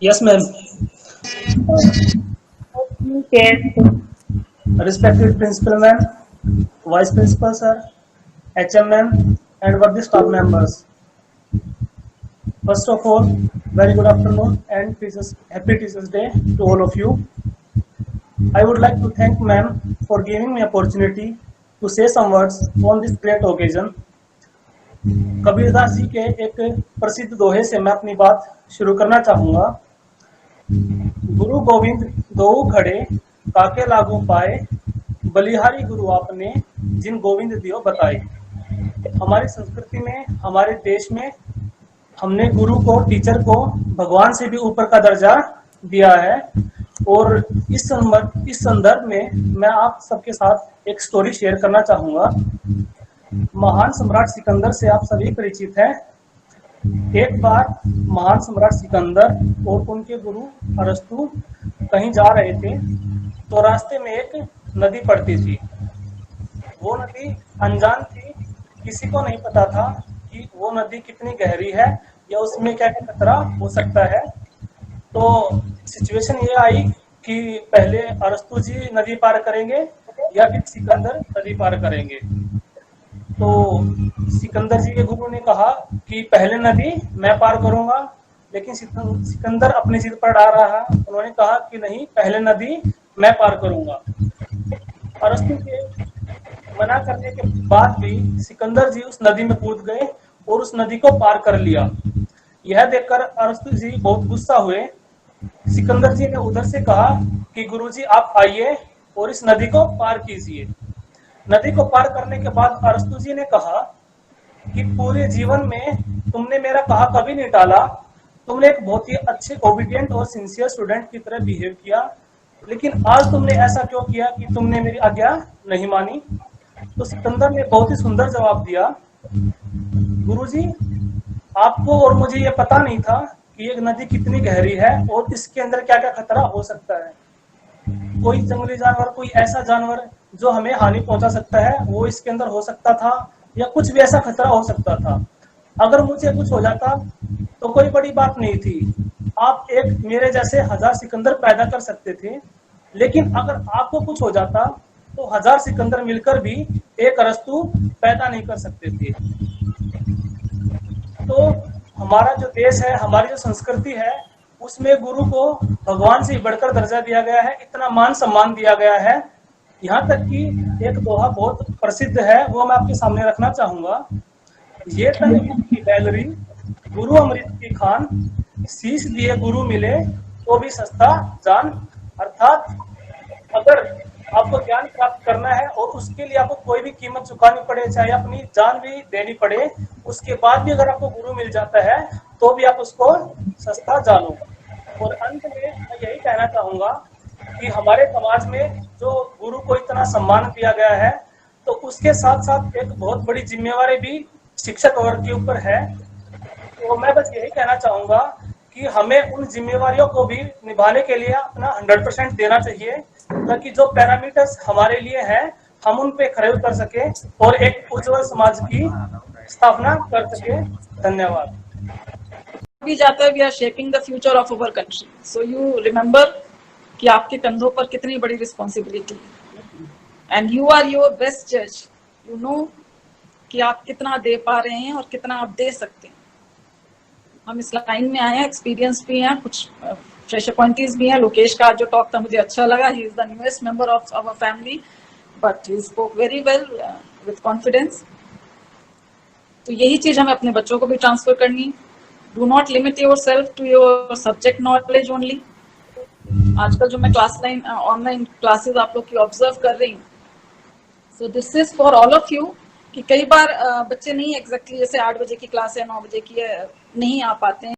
Yes, ma'am. Okay. Respected principal, ma'am, vice principal, sir, HM, ma'am, and worthy staff members. First of all, very good afternoon and happy Teachers Day to all of you. I would like to thank ma'am for giving me opportunity to say some words on this great occasion. Kabirdas ji के एक प्रसिद्ध दोहे से मैं अपनी बात शुरू करना चाहूंगा। गुरु गोविंद दोऊ खड़े काके लागू पाए, बलिहारी गुरु आपने जिन गोविंद दियो बताए। हमारी संस्कृति में, हमारे देश में हमने गुरु को, टीचर को भगवान से भी ऊपर का दर्जा दिया है। और इस संदर्भ में मैं आप सबके साथ एक स्टोरी शेयर करना चाहूंगा। महान सम्राट सिकंदर से आप सभी परिचित हैं। एक बार महान सम्राट सिकंदर और उनके गुरु अरस्तु कहीं जा रहे थे, तो रास्ते में एक नदी पड़ती थी। वो नदी अनजान थी, किसी को नहीं पता था कि वो नदी कितनी गहरी है या उसमें क्या क्या खतरा हो सकता है। तो सिचुएशन ये आई कि पहले अरस्तु जी नदी पार करेंगे या फिर सिकंदर नदी पार करेंगे। तो सिकंदर जी के गुरु ने कहा कि पहले नदी मैं पार करूंगा, लेकिन सिकंदर अपनी जिद पर अड़ा रहा। उन्होंने कहा कि नहीं, पहले नदी मैं पार करूंगा। अरस्तु के मना करने के बाद भी सिकंदर जी उस नदी में कूद गए और उस नदी को पार कर लिया। यह देखकर अरस्तु जी बहुत गुस्सा हुए। सिकंदर जी ने उधर से कहा कि गुरुजी आप आइए और इस नदी को पार कीजिए। नदी को पार करने के बाद अरस्तु जी ने कहा कि पूरे जीवन में तुमने मेरा कहा कभी नहीं टाला। तुमने एक बहुत ही अच्छे, ओबीडियंट और सिंसियर स्टूडेंट की तरह बिहेव किया, लेकिन आज तुमने ऐसा क्यों किया कि तुमने मेरी आज्ञा नहीं मानी। तो सिकंदर ने बहुत ही सुंदर जवाब दिया, गुरुजी आपको और मुझे ये पता नहीं था कि ये नदी कितनी गहरी है और इसके अंदर क्या क्या खतरा हो सकता है। कोई जंगली जानवर, कोई ऐसा जानवर जो हमें हानि पहुंचा सकता है, वो इसके अंदर हो सकता था, या कुछ भी ऐसा खतरा हो सकता था। अगर मुझे कुछ हो जाता तो कोई बड़ी बात नहीं थी। आप एक मेरे जैसे 1000 सिकंदर पैदा कर सकते थे, लेकिन अगर आपको कुछ हो जाता तो 1000 सिकंदर मिलकर भी एक अरस्तु पैदा नहीं कर सकते थे। तो हमारा जो देश है, हमारी जो संस्कृति है, उसमें गुरु को भगवान से बढ़कर दर्जा दिया गया है, इतना मान सम्मान दिया गया है। यहाँ तक कि एक दोहा बहुत प्रसिद्ध है, वो मैं आपके सामने रखना चाहूंगा। ये तन की बैलरी, गुरु अमृत की खान, शीश दिए गुरु मिले तो भी सस्ता जान। अर्थात अगर आपको ज्ञान प्राप्त करना है और उसके लिए आपको कोई भी कीमत चुकानी पड़े, चाहे अपनी जान भी देनी पड़े, उसके बाद भी अगर आपको गुरु मिल जाता है तो भी आप उसको सस्ता जानो। और अंत में मैं यही कहना चाहूंगा कि हमारे समाज में जो गुरु को इतना सम्मान दिया गया है, तो उसके साथ साथ एक बहुत बड़ी जिम्मेवारी भी शिक्षक वर्ग के ऊपर है। तो मैं बस यही कहना चाहूंगा कि हमें उन जिम्मेवारियों को भी निभाने के लिए अपना 100% देना चाहिए, ताकि जो पैरामीटर्स हमारे लिए हैं हम उन पे खरे उतर सके और एक उज्जवल समाज की स्थापना कर सके। धन्यवाद। भी जाता है, we are shaping the future of our country, so you remember कि आपके कंधों पर कितनी बड़ी रिस्पॉन्सिबिलिटी है, and you are your best जज। यू नो कि आप कितना दे पा रहे हैं और कितना आप दे सकते हैं। हम इस लाइन में आए हैं, एक्सपीरियंस भी हैं, कुछ फ्रेश अपॉइंटीज भी हैं। लोकेश का जो टॉक था मुझे अच्छा लगा। He is the newest member of our family, but he spoke very well with confidence. तो यही चीज हमें अपने बच्चों को भी ट्रांसफर करनी। Do not limit yourself to your subject knowledge only. आजकल जो मैं क्लास लाइन ऑनलाइन क्लासेस आप लोग की ऑब्जर्व कर रही हूँ, so this is for all of you कि कई बार बच्चे नहीं एग्जैक्टली जैसे 8 बजे की क्लास है, 9 बजे की है, नहीं आ पाते हैं।